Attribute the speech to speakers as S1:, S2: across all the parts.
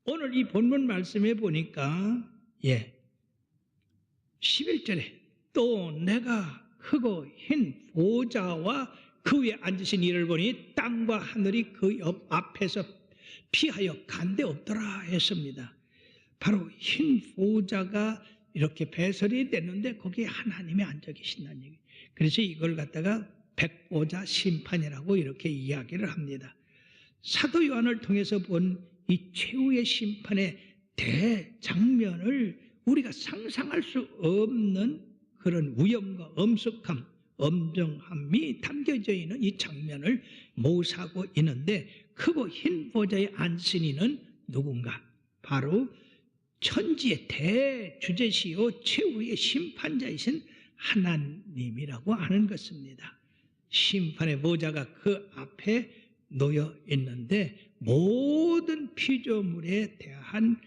S1: 오늘 이 본문 말씀에 보니까 11절에 또 내가 크고 흰 보좌와 그 위에 앉으신 이를 보니 땅과 하늘이 그 옆 앞에서 피하여 간데 없더라 했습니다. 바로 흰 보좌가 이렇게 배설이 됐는데 거기에 하나님이 앉아 계신다는 얘기예요. 그래서 이걸 갖다가 백보자 심판이라고 이렇게 이야기를 합니다. 사도 요한을 통해서 본 이 최후의 심판의 대장면을 우리가 상상할 수 없는 그런 위험과 엄숙함, 엄정함이 담겨져 있는 이 장면을 모사하고 있는데, 크고 흰 보좌에 앉으신 이는 누군가? 바로 천지의 대주제시요 최후의 심판자이신 하나님이라고 하는 것입니다. 심판의 보좌가 그 앞에 놓여 있는데 모든 피조물에 대한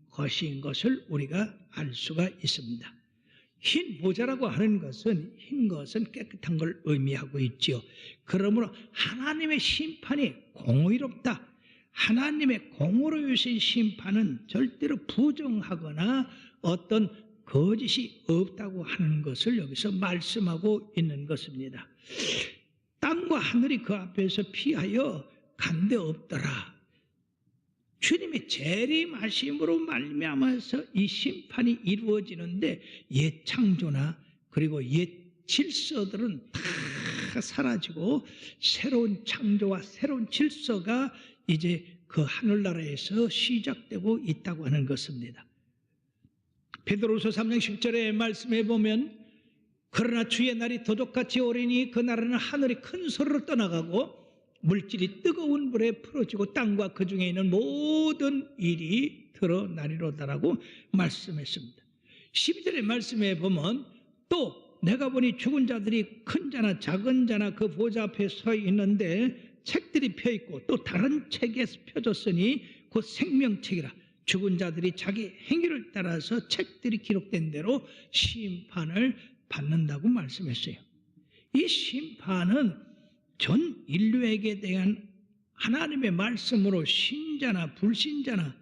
S1: 것인 것을 우리가 알 수가 있습니다. 흰 보좌라고 하는 것은, 흰 것은 깨끗한 걸 의미하고 있지요. 그러므로 하나님의 심판이 공의롭다, 하나님의 공의로우신 심판은 절대로 부정하거나 어떤 거짓이 없다고 하는 것을 여기서 말씀하고 있는 것입니다. 땅과 하늘이 그 앞에서 피하여 간데 없더라. 주님의 재림하심으로 말미암아서 이 심판이 이루어지는데 옛 창조나 그리고 옛 질서들은 다 사라지고 새로운 창조와 새로운 질서가 이제 그 하늘나라에서 시작되고 있다고 하는 것입니다. 베드로후서 3장 10절의 말씀에 보면 그러나 주의 날이 도둑같이 오리니 그 날에는 하늘이 큰 소리로 떠나가고 물질이 뜨거운 불에 풀어지고 땅과 그 중에 있는 모든 일이 드러나리로다라고 말씀했습니다. 12절의 말씀에 보면 또 내가 보니 죽은 자들이 큰 자나 작은 자나 그 보좌 앞에 서 있는데 책들이 펴있고 또 다른 책에 펴졌으니 곧 생명책이라. 죽은 자들이 자기 행위를 따라서 책들이 기록된 대로 심판을 받는다고 말씀했어요. 이 심판은 전 인류에게 대한 하나님의 말씀으로 신자나 불신자나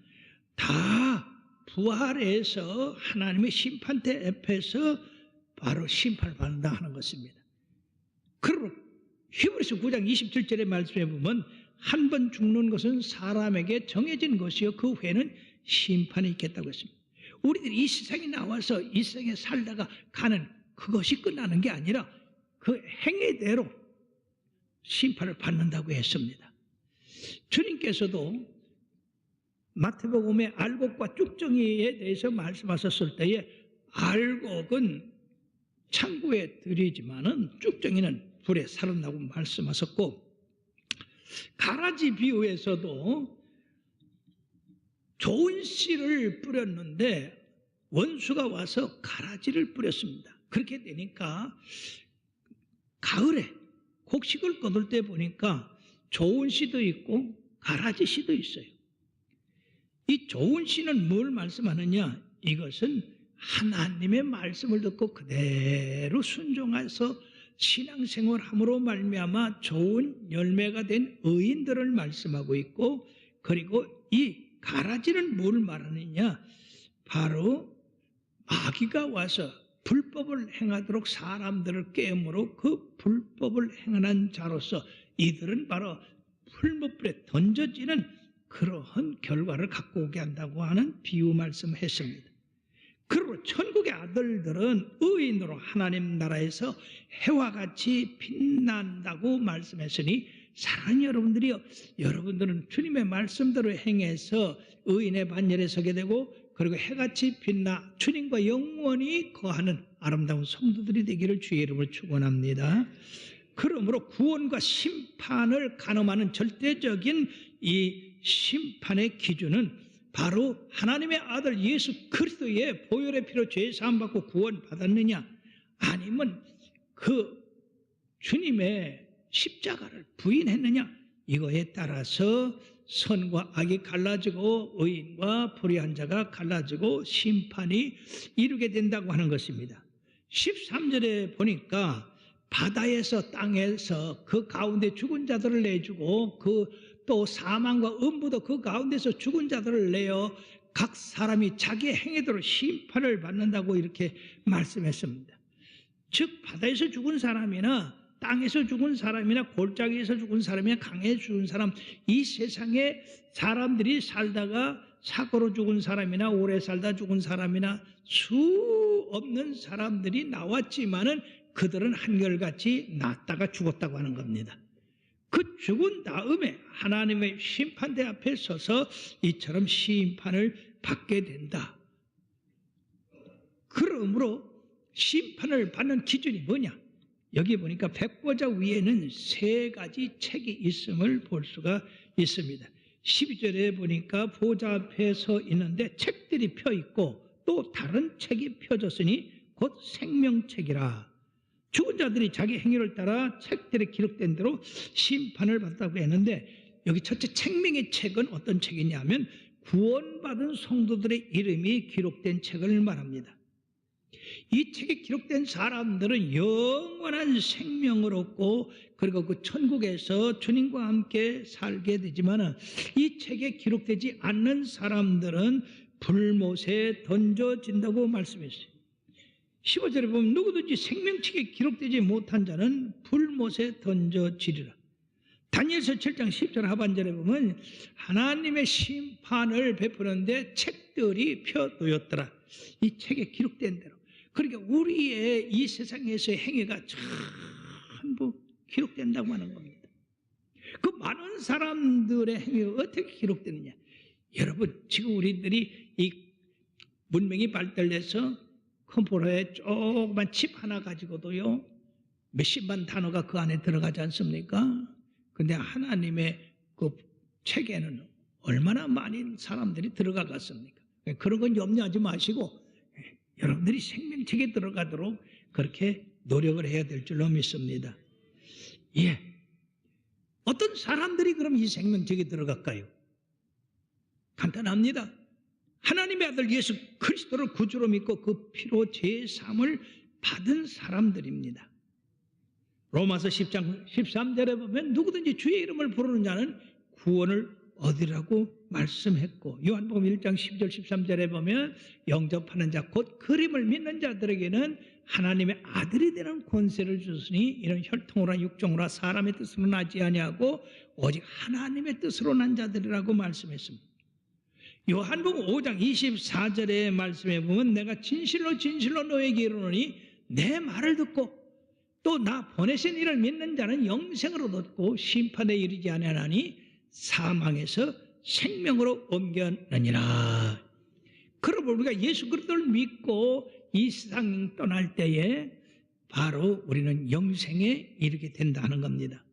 S1: 다 부활해서 하나님의 심판대 앞에서 바로 심판을 받는다 하는 것입니다. 그리고 히브리서 9장 27절의 말씀에 보면 한 번 죽는 것은 사람에게 정해진 것이요 그 후에는 심판이 있겠다고 했습니다. 우리들이 이 세상에 나와서 이 세상에 살다가 가는 그것이 끝나는 게 아니라 그 행위대로 심판을 받는다고 했습니다. 주님께서도 마태복음의 알곡과 쭉정이에 대해서 말씀하셨을 때에 알곡은 창고에 들이지만은 쭉정이는 불에 살았다고 말씀하셨고, 가라지 비유에서도 좋은 씨를 뿌렸는데 원수가 와서 가라지를 뿌렸습니다. 그렇게 되니까 가을에 곡식을 거둘 때 보니까 좋은 씨도 있고 가라지 씨도 있어요. 이 좋은 씨는 뭘 말씀하느냐? 이것은 하나님의 말씀을 듣고 그대로 순종해서 신앙생활함으로 말미암아 좋은 열매가 된 의인들을 말씀하고 있고, 그리고 이 가라지는 뭘 말하느냐? 바로 마귀가 와서 불법을 행하도록 사람들을 깨므로 그 불법을 행하는 자로서 이들은 바로 풀무불에 던져지는 그러한 결과를 갖고 오게 한다고 하는 비유 말씀했습니다. 그리고 천국의 아들들은 의인으로 하나님 나라에서 해와 같이 빛난다고 말씀했으니, 사랑하는 여러분들이요, 여러분들은 주님의 말씀대로 행해서 의인의 반열에 서게 되고 그리고 해같이 빛나 주님과 영원히 거하는 아름다운 성도들이 되기를 주의 이름으로 축원합니다. 그러므로 구원과 심판을 가늠하는 절대적인 이 심판의 기준은 바로 하나님의 아들 예수 그리스도의 보혈의 피로 죄 사함 받고 구원 받았느냐, 아니면 그 주님의 십자가를 부인했느냐, 이거에 따라서 선과 악이 갈라지고 의인과 불의한 자가 갈라지고 심판이 이루게 된다고 하는 것입니다. 13절에 보니까 바다에서 땅에서 그 가운데 죽은 자들을 내주고 그 또 사망과 음부도 그 가운데서 죽은 자들을 내어 각 사람이 자기의 행위대로 심판을 받는다고 이렇게 말씀했습니다. 즉 바다에서 죽은 사람이나 땅에서 죽은 사람이나 골짜기에서 죽은 사람이나 강에 죽은 사람, 이 세상에 사람들이 살다가 사고로 죽은 사람이나 오래 살다 죽은 사람이나 수 없는 사람들이 나왔지만은 그들은 한결같이 낫다가 죽었다고 하는 겁니다. 그 죽은 다음에 하나님의 심판대 앞에 서서 이처럼 심판을 받게 된다. 그러므로 심판을 받는 기준이 뭐냐? 여기 보니까 백보자 위에는 세 가지 책이 있음을 볼 수가 있습니다. 12절에 보니까 보좌 앞에 서 있는데 책들이 펴 있고 또 다른 책이 펴졌으니 곧 생명책이라. 죽은 자들이 자기 행위를 따라 책들에 기록된 대로 심판을 받았다고 했는데, 여기 첫째 생명의 책은 어떤 책이냐면 구원받은 성도들의 이름이 기록된 책을 말합니다. 이 책에 기록된 사람들은 영원한 생명을 얻고 그리고 그 천국에서 주님과 함께 살게 되지만, 이 책에 기록되지 않는 사람들은 불못에 던져진다고 말씀했어요. 15절에 보면 누구든지 생명책에 기록되지 못한 자는 불못에 던져지리라. 다니엘서 7장 10절 하반절에 보면 하나님의 심판을 베푸는데 책들이 펴놓였더라. 이 책에 기록된 대로. 그러니까 우리의 이 세상에서의 행위가 전부 기록된다고 하는 겁니다. 그 많은 사람들의 행위가 어떻게 기록되느냐? 여러분, 지금 우리들이 이 문명이 발달돼서 컴퓨터에 조그만 칩 하나 가지고도요 몇십만 단어가 그 안에 들어가지 않습니까? 근데 하나님의 그 책에는 얼마나 많은 사람들이 들어가겠습니까? 그런 건 염려하지 마시고 여러분들이 생명책에 들어가도록 그렇게 노력을 해야 될 줄로 믿습니다. 예. 어떤 사람들이 그럼 이 생명책에 들어갈까요? 간단합니다. 하나님의 아들 예수 그리스도를 구주로 믿고 그 피로 제사함을 받은 사람들입니다. 로마서 10장 13절에 보면 누구든지 주의 이름을 부르는 자는 구원을 얻으라고 말씀했고, 요한복음 1장 12절 13절에 보면 영접하는 자 곧 그림을 믿는 자들에게는 하나님의 아들이 되는 권세를 주시니 이런 혈통으로나 육종으로나 사람의 뜻으로 나지 아니하고 오직 하나님의 뜻으로 난 자들이라고 말씀했습니다. 요한복음 5장 24절의 말씀에 보면 내가 진실로 진실로 너에게 이르노니 내 말을 듣고 또 나 보내신 이를 믿는 자는 영생으로 얻고 심판에 이르지 아니하나니 사망에서 생명으로 옮겨느니라. 그러므로 우리가 예수 그리스도를 믿고 이 세상 떠날 때에 바로 우리는 영생에 이르게 된다는 겁니다.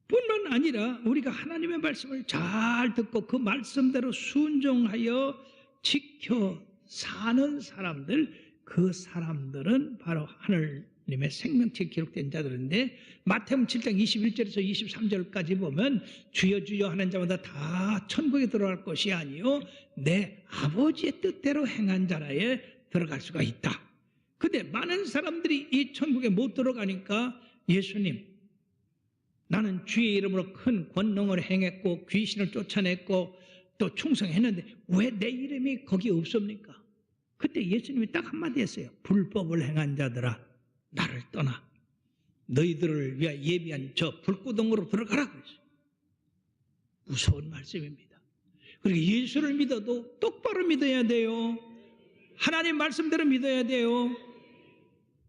S1: 뿐만 아니라 우리가 하나님의 말씀을 잘 듣고 그 말씀대로 순종하여 지켜 사는 사람들, 그 사람들은 바로 하나님의 생명책에 기록된 자들인데, 마태복음 7장 21절에서 23절까지 보면 주여 주여 하는 자마다 다 천국에 들어갈 것이 아니요 내 아버지의 뜻대로 행한 자라에 들어갈 수가 있다. 근데 많은 사람들이 이 천국에 못 들어가니까 예수님, 나는 주의 이름으로 큰 권능을 행했고 귀신을 쫓아냈고 또 충성했는데 왜 내 이름이 거기 없습니까? 그때 예수님이 딱 한마디 했어요. 불법을 행한 자들아 나를 떠나 너희들을 위하여 예비한 저 불구덩으로 들어가라고 했어요. 무서운 말씀입니다. 그리고 예수를 믿어도 똑바로 믿어야 돼요. 하나님 말씀대로 믿어야 돼요.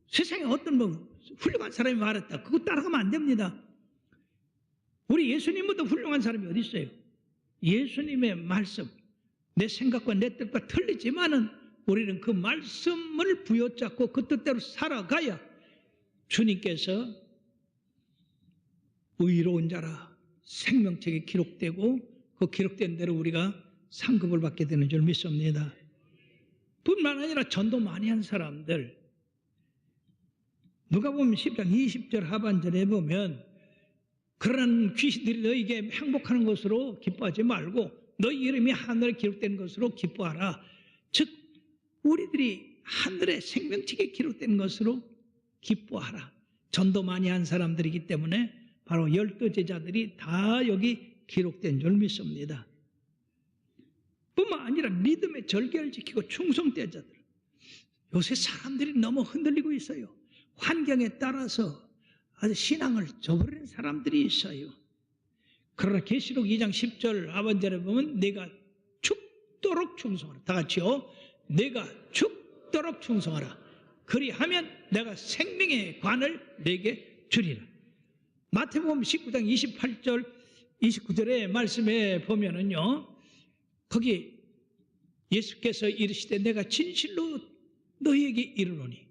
S1: 세상에 어떤 훌륭한 사람이 말했다, 그거 따라가면 안 됩니다. 우리 예수님보다 훌륭한 사람이 어디 있어요? 예수님의 말씀, 내 생각과 내 뜻과 틀리지만은 우리는 그 말씀을 부여잡고 그 뜻대로 살아가야 주님께서 의로운 자라 생명책에 기록되고 그 기록된 대로 우리가 상급을 받게 되는 줄 믿습니다. 뿐만 아니라 전도 많이 한 사람들, 누가복음 10장 20절 하반절에 보면 그러한 귀신들이 너에게 행복하는 것으로 기뻐하지 말고 너희 이름이 하늘에 기록된 것으로 기뻐하라. 즉 우리들이 하늘의 생명책에 기록된 것으로 기뻐하라. 전도 많이 한 사람들이기 때문에 바로 12 제자들이 다 여기 기록된 줄 믿습니다. 뿐만 아니라 믿음의 절개를 지키고 충성되자들. 요새 사람들이 너무 흔들리고 있어요. 환경에 따라서 아주 신앙을 저버리는 사람들이 있어요. 그러나 계시록 2장 10절 하반절에 보면 내가 죽도록 충성하라. 다 같이요. 내가 죽도록 충성하라. 그리하면 내가 생명의 관을 내게 주리라. 마태복음 19장 28절 29절의 말씀에 보면은요, 거기 예수께서 이르시되 내가 진실로 너희에게 이르노니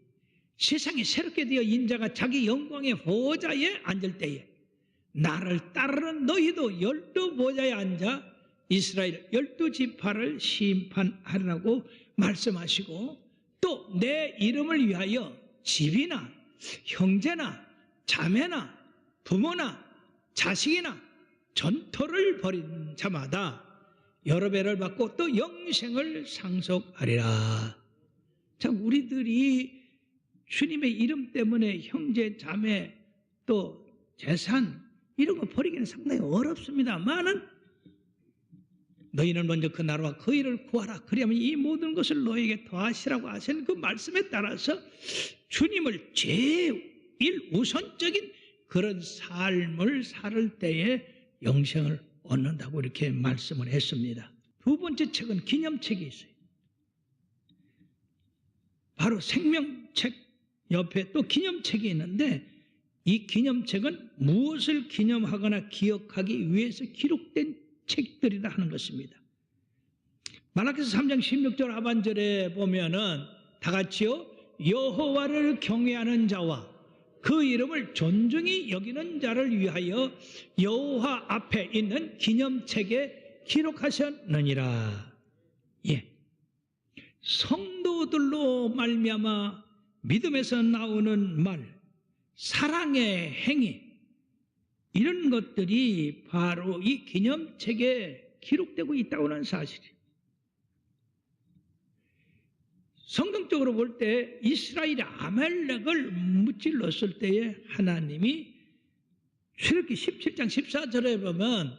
S1: 세상에 새롭게 되어 인자가 자기 영광의 보좌에 앉을 때에 나를 따르는 너희도 12 보좌에 앉아 이스라엘 12지파를 심판하라고 말씀하시고, 또 내 이름을 위하여 집이나 형제나 자매나 부모나 자식이나 전토를 벌인 자마다 여러 배를 받고 또 영생을 상속하리라. 자, 우리들이 주님의 이름 때문에 형제, 자매, 또 재산 이런 거 버리기는 상당히 어렵습니다만은 너희는 먼저 그 나라와 그 일을 구하라. 그리하면 이 모든 것을 너희에게 더하시라고 하신 그 말씀에 따라서 주님을 제일 우선적인 그런 삶을 살 때에 영생을 얻는다고 이렇게 말씀을 했습니다. 두 번째 책은 기념책이 있어요. 바로 생명책 옆에 또 기념책이 있는데, 이 기념책은 무엇을 기념하거나 기억하기 위해서 기록된 책들이라 하는 것입니다. 말라기서 3장 16절 하반절에 보면은 다 같이요. 여호와를 경외하는 자와 그 이름을 존중히 여기는 자를 위하여 여호와 앞에 있는 기념책에 기록하셨느니라. 예. 성도들로 말미암아 믿음에서 나오는 말, 사랑의 행위, 이런 것들이 바로 이 기념책에 기록되고 있다고 하는 사실이에요. 성경적으로 볼 때 이스라엘이 아말렉을 무찔렀을 때에 하나님이 출애굽기 17장 14절에 보면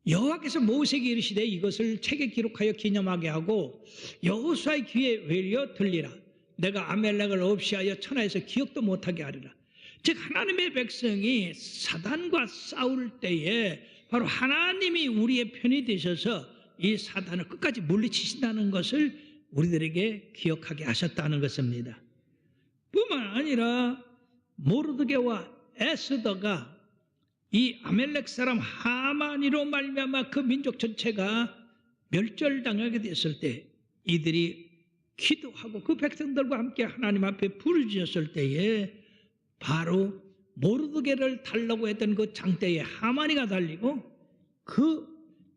S1: 여호와께서 모세에게 이르시되 이것을 책에 기록하여 기념하게 하고 여호수아의 귀에 외려 들리라. 내가 아말렉을 없이 하여 천하에서 기억도 못하게 하리라. 즉 하나님의 백성이 사단과 싸울 때에 바로 하나님이 우리의 편이 되셔서 이 사단을 끝까지 물리치신다는 것을 우리들에게 기억하게 하셨다는 것입니다. 뿐만 아니라 모르드게와 에스더가 이 아멜렉 사람 하만이로 말미암아 그 민족 전체가 멸절당하게 됐을 때 이들이 기도하고 그 백성들과 함께 하나님 앞에 부르짖었을 때에 바로 모르드게를 달라고 했던 그 장대에 하만이가 달리고 그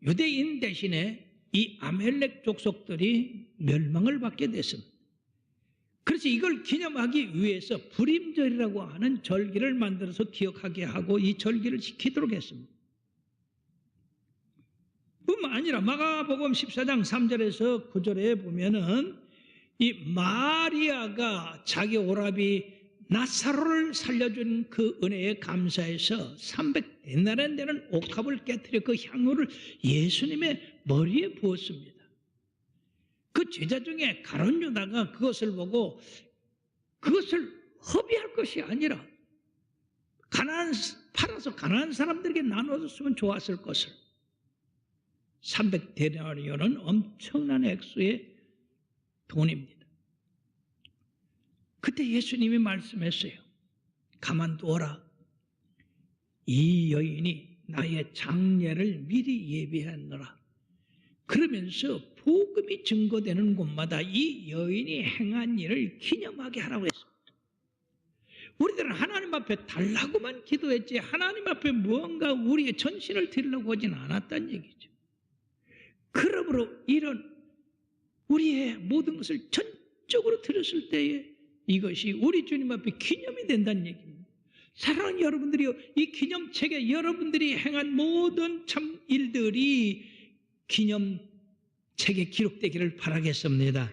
S1: 유대인 대신에 이 아멜렉 족속들이 멸망을 받게 됐습니다. 그래서 이걸 기념하기 위해서 불임절이라고 하는 절기를 만들어서 기억하게 하고 이 절기를 지키도록 했습니다. 뿐만 아니라 마가복음 14장 3절에서 9절에 보면은 이 마리아가 자기 오라비 나사로를 살려준 그 은혜에 감사해서 300데나리온 되는 옥합을 깨뜨려 그 향유를 예수님의 머리에 부었습니다. 그 제자 중에 가룟 유다가 그것을 보고 그것을 허비할 것이 아니라 팔아서 가난한 사람들에게 나눠줬으면 좋았을 것을. 300데나리온은 엄청난 액수의 돈입니다. 그때 예수님이 말씀했어요. 가만두어라. 이 여인이 나의 장례를 미리 예비했노라. 그러면서 복음이 증거되는 곳마다 이 여인이 행한 일을 기념하게 하라고 했습니다. 우리들은 하나님 앞에 달라고만 기도했지 하나님 앞에 무언가 우리의 전신을 드리려고 하진 않았다는 얘기죠. 그러므로 이런 우리의 모든 것을 전적으로 드렸을 때에 이것이 우리 주님 앞에 기념이 된다는 얘기입니다. 사랑하는 여러분들이요, 이 기념책에 여러분들이 행한 모든 참 일들이 기념책에 기록되기를 바라겠습니다.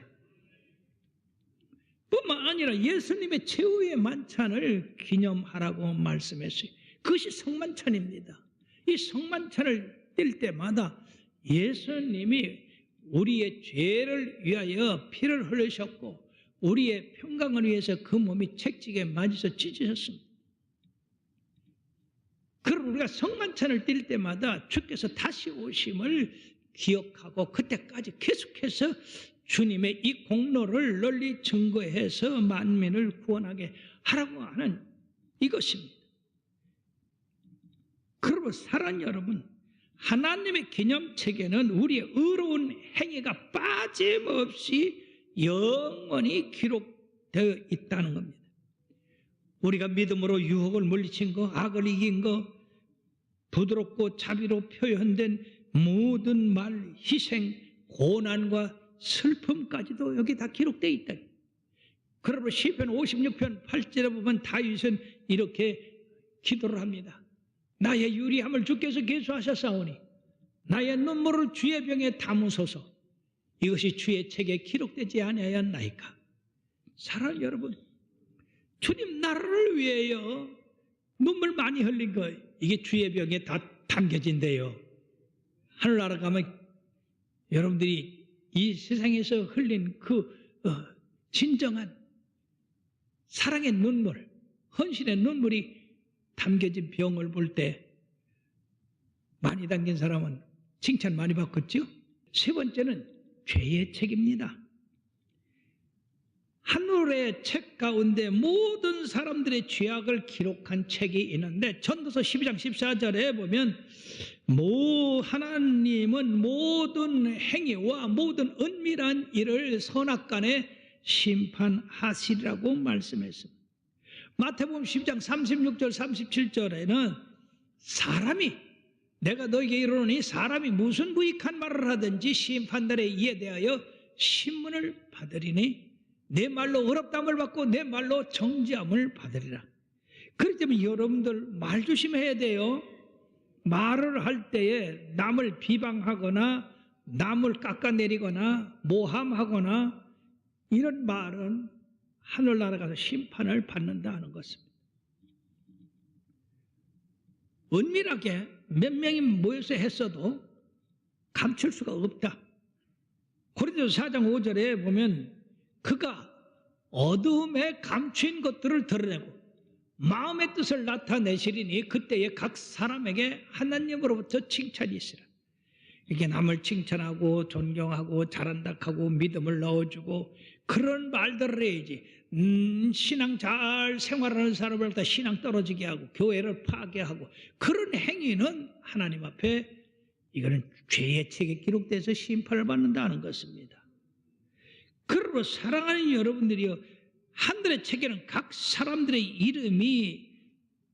S1: 뿐만 아니라 예수님의 최후의 만찬을 기념하라고 말씀했어요. 그것이 성만찬입니다. 이 성만찬을 뛸 때마다 예수님이 우리의 죄를 위하여 피를 흘리셨고 우리의 평강을 위해서 그 몸이 채찍에 맞아서 찢으셨습니다. 그럼 우리가 성만찬을 뛸 때마다 주께서 다시 오심을 기억하고 그때까지 계속해서 주님의 이 공로를 널리 증거해서 만민을 구원하게 하라고 하는 이것입니다. 그러므로 사랑하는 여러분, 하나님의 기념책에는 우리의 의로운 행위가 빠짐없이 영원히 기록되어 있다는 겁니다. 우리가 믿음으로 유혹을 물리친 거, 악을 이긴 거, 부드럽고 자비로 표현된 모든 말, 희생, 고난과 슬픔까지도 여기 다 기록되어 있다. 그러므로 시편 56편 8절에 보면 다윗은 이렇게 기도를 합니다. 나의 유리함을 주께서 계수하셨사오니 나의 눈물을 주의 병에 담으소서. 이것이 주의 책에 기록되지 아니하였나이까. 사랑하는 여러분, 주님 나라를 위하여 눈물 많이 흘린 거 이게 주의 병에 다 담겨진대요. 하늘나라 가면 여러분들이 이 세상에서 흘린 그 진정한 사랑의 눈물, 헌신의 눈물이 담겨진 병을 볼 때 많이 담긴 사람은 칭찬 많이 받겠죠? 세 번째는 죄의 책입니다. 하늘의 책 가운데 모든 사람들의 죄악을 기록한 책이 있는데 전도서 12장 14절에 보면 하나님은 모든 행위와 모든 은밀한 일을 선악간에 심판하시리라고 말씀했습니다. 마태복음 10장 36절 37절에는 내가 너에게 이르노니 사람이 무슨 무익한 말을 하든지 심판날에 이에 대하여 신문을 받으리니 내 말로 어렵담을 받고 내 말로 정죄함을 받으리라. 그렇기 때문에 여러분들 말 조심해야 돼요. 말을 할 때에 남을 비방하거나 남을 깎아내리거나 모함하거나 이런 말은 하늘나라 가서 심판을 받는다는 것입니다. 은밀하게 몇 명이 모여서 했어도 감출 수가 없다. 고린도서 4장 5절에 보면 그가 어두움에 감춘 것들을 드러내고 마음의 뜻을 나타내시리니 그때에 각 사람에게 하나님으로부터 칭찬이 있으라. 이렇게 남을 칭찬하고 존경하고 잘한다 하고 믿음을 넣어주고 그런 말들을 해야지. 신앙 잘 생활하는 사람을 다 신앙 떨어지게 하고 교회를 파괴하고 그런 행위는 하나님 앞에 이거는 죄의 책에 기록돼서 심판을 받는다는 것입니다. 그러므로 사랑하는 여러분들이요, 하늘의 책에는 각 사람들의 이름이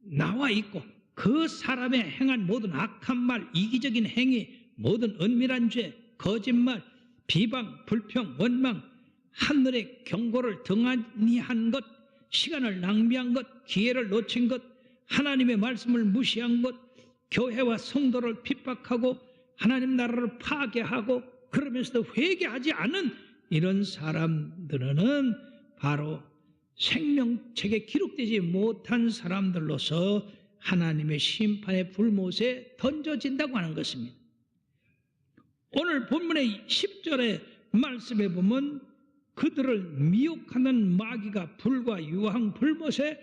S1: 나와 있고 그 사람의 행한 모든 악한 말, 이기적인 행위, 모든 은밀한 죄, 거짓말, 비방, 불평, 원망, 하늘의 경고를 등한히 한 것, 시간을 낭비한 것, 기회를 놓친 것, 하나님의 말씀을 무시한 것, 교회와 성도를 핍박하고 하나님 나라를 파괴하고 그러면서도 회개하지 않은 이런 사람들은 바로 생명책에 기록되지 못한 사람들로서 하나님의 심판의 불못에 던져진다고 하는 것입니다. 오늘 본문의 10절의 말씀에 보면 그들을 미혹하는 마귀가 불과 유황 불못에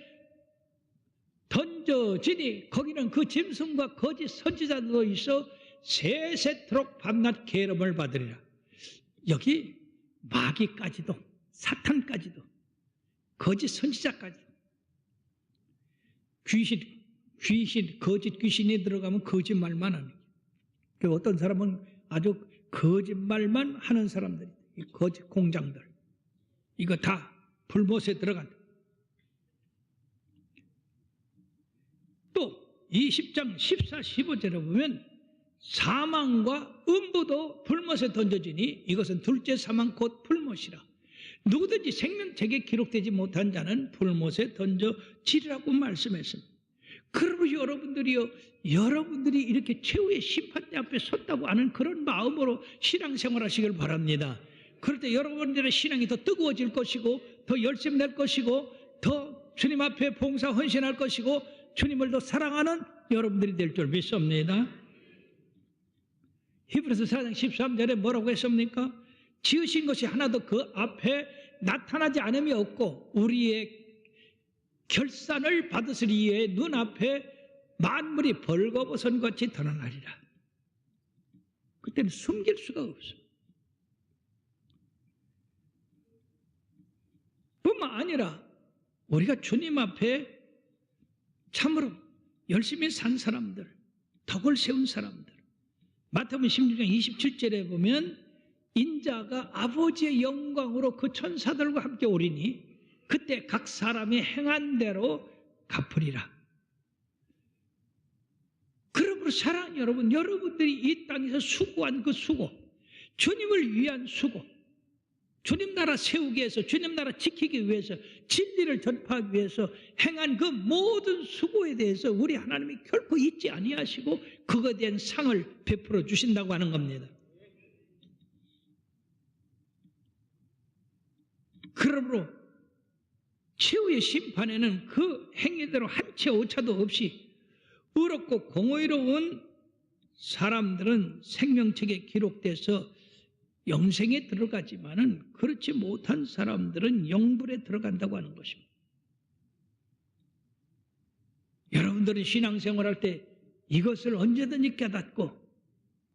S1: 던져지니 거기는 그 짐승과 거짓 선지자들도 있어 세세토록 밤낮 계름을 받으리라. 여기 마귀까지도 사탄까지도 거짓 선지자까지도 귀신 거짓 귀신이 들어가면 거짓말만 하는 거예요. 어떤 사람은 아주 거짓말만 하는 사람들이 이 거짓 공장들 이거 다 불못에 들어간다. 또 20장 14, 15절에 보면 사망과 음부도 불못에 던져지니 이것은 둘째 사망 곧 불못이라. 누구든지 생명책에 기록되지 못한 자는 불못에 던져지리라고 말씀했습니다. 그리고 여러분들이 이렇게 최후의 심판대 앞에 섰다고 하는 그런 마음으로 신앙생활 하시길 바랍니다. 그럴 때 여러분들의 신앙이 더 뜨거워질 것이고 더 열심히 낼 것이고 더 주님 앞에 봉사 헌신할 것이고 주님을 더 사랑하는 여러분들이 될 줄 믿습니다. 히브리서 4장 13절에 뭐라고 했습니까? 지으신 것이 하나도 그 앞에 나타나지 않음이 없고 우리의 결산을 받으시리에 눈앞에 만물이 벌거벗은 것이 드러나리라. 그때는 숨길 수가 없어. 뿐만 아니라 우리가 주님 앞에 참으로 열심히 산 사람들, 덕을 세운 사람들, 마태복음 16장 27절에 보면 인자가 아버지의 영광으로 그 천사들과 함께 오리니 그때 각 사람이 행한 대로 갚으리라. 그러므로 사랑하는 여러분, 여러분들이 이 땅에서 수고한 그 수고, 주님을 위한 수고, 주님 나라 세우기 위해서, 주님 나라 지키기 위해서, 진리를 전파하기 위해서 행한 그 모든 수고에 대해서 우리 하나님이 결코 잊지 아니하시고 그거에 대한 상을 베풀어 주신다고 하는 겁니다. 그러므로 최후의 심판에는 그 행위대로 한 채 오차도 없이 의롭고 공의로운 사람들은 생명책에 기록돼서 영생에 들어가지만은 그렇지 못한 사람들은 영불에 들어간다고 하는 것입니다. 여러분들은 신앙생활할 때 이것을 언제든지 깨닫고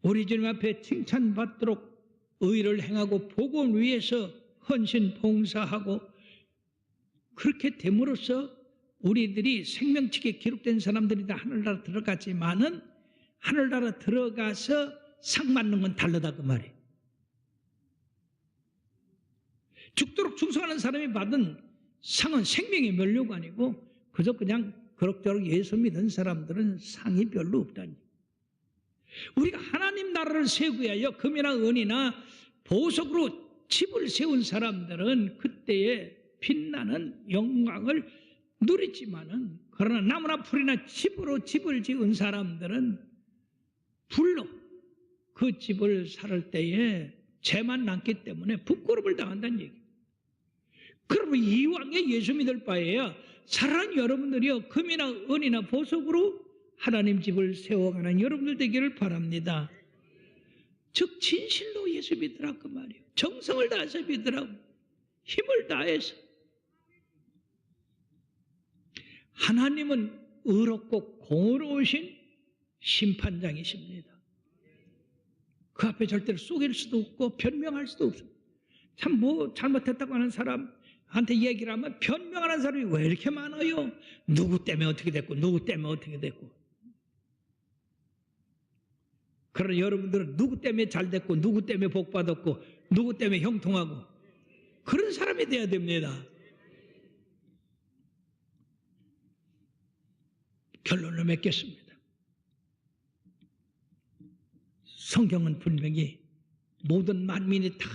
S1: 우리 주님 앞에 칭찬받도록 의를 행하고 복음을 위해서 헌신 봉사하고 그렇게 됨으로써 우리들이 생명책에 기록된 사람들이 다 하늘나라 들어갔지만은 하늘나라 들어가서 상 받는 건 다르다 그 말이에요. 죽도록 충성하는 사람이 받은 상은 생명의 면류관이고 그저 그냥 그럭저럭 예수 믿은 사람들은 상이 별로 없다니. 우리가 하나님 나라를 세우기 위하여 금이나 은이나 보석으로 집을 세운 사람들은 그때의 빛나는 영광을 누리지만은 그러나 나무나 풀이나 집으로 집을 지은 사람들은 불로 그 집을 살 때에 죄만 남기 때문에 부끄러움을 당한다는 얘기. 그러면 이왕에 예수 믿을 바에야 사랑하는 여러분들이요 금이나 은이나 보석으로 하나님 집을 세워가는 여러분들 되기를 바랍니다. 즉 진실로 예수 믿으라 그 말이에요. 정성을 다해서 믿으라고, 힘을 다해서. 하나님은 의롭고 공의로우신 심판장이십니다. 그 앞에 절대로 속일 수도 없고 변명할 수도 없습니다. 참 뭐 잘못했다고 하는 사람한테 얘기를 하면 변명하는 사람이 왜 이렇게 많아요? 누구 때문에 어떻게 됐고 누구 때문에 어떻게 됐고. 그러나 여러분들은 누구 때문에 잘 됐고 누구 때문에 복 받았고 누구 때문에 형통하고 그런 사람이 돼야 됩니다. 결론을 맺겠습니다. 성경은 분명히 모든 만민이 다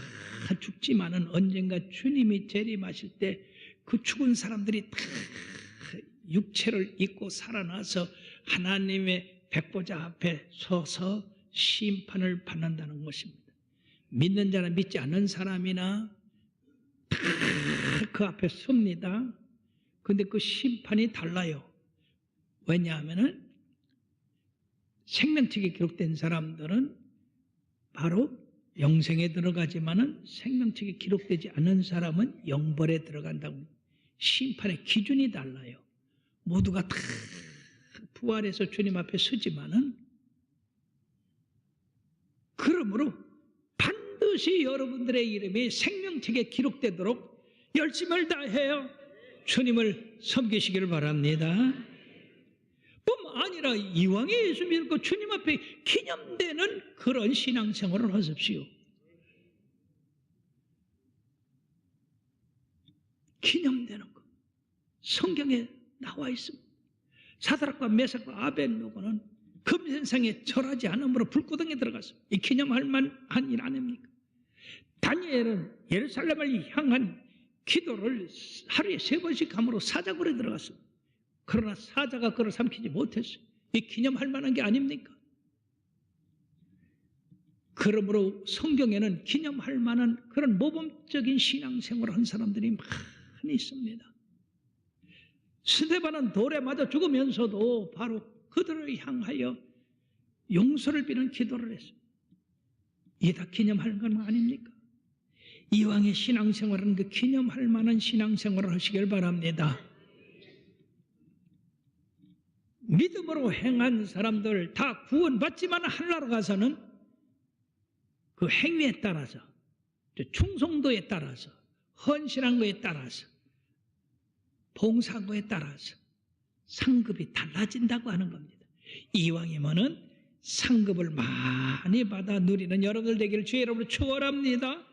S1: 죽지만은 언젠가 주님이 재림하실 때 그 죽은 사람들이 다 육체를 입고 살아나서 하나님의 백보자 앞에 서서 심판을 받는다는 것입니다. 믿는 자나 믿지 않는 사람이나 다 그 앞에 섭니다. 그런데 그 심판이 달라요. 왜냐하면은 생명책에 기록된 사람들은 바로 영생에 들어가지만은 생명책에 기록되지 않은 사람은 영벌에 들어간다고. 심판의 기준이 달라요. 모두가 다 부활해서 주님 앞에 서지만은 그러므로 반드시 여러분들의 이름이 생명책에 기록되도록 열심을 다해요. 주님을 섬기시기를 바랍니다. 뿐만 아니라 이왕에 예수 믿고 주님 앞에 기념되는 그런 신앙생활을 하십시오. 기념되는 것. 성경에 나와 있습니다. 사드락과 메삭과 아벳노고는 금신상에 절하지 않음으로 불구덩이에 들어갔습니다. 이 기념할 만한 일 아닙니까? 다니엘은 예루살렘을 향한 기도를 하루에 3번씩 함으로 사자굴에 들어갔습니다. 그러나 사자가 그를 삼키지 못했어요. 이 기념할 만한 게 아닙니까? 그러므로 성경에는 기념할 만한 그런 모범적인 신앙생활을 한 사람들이 많이 있습니다. 스데반은 돌에 맞아 죽으면서도 바로 그들을 향하여 용서를 비는 기도를 했습니다. 이게 다 기념할 건 아닙니까? 이왕의 신앙생활은 그 기념할 만한 신앙생활을 하시길 바랍니다. 믿음으로 행한 사람들 다 구원받지만 하늘나라 가서는 그 행위에 따라서, 충성도에 따라서, 헌신한 거에 따라서, 봉사한 거에 따라서 상급이 달라진다고 하는 겁니다. 이왕이면은 상급을 많이 받아 누리는 여러분들 되기를 주의 이름으로 축원합니다.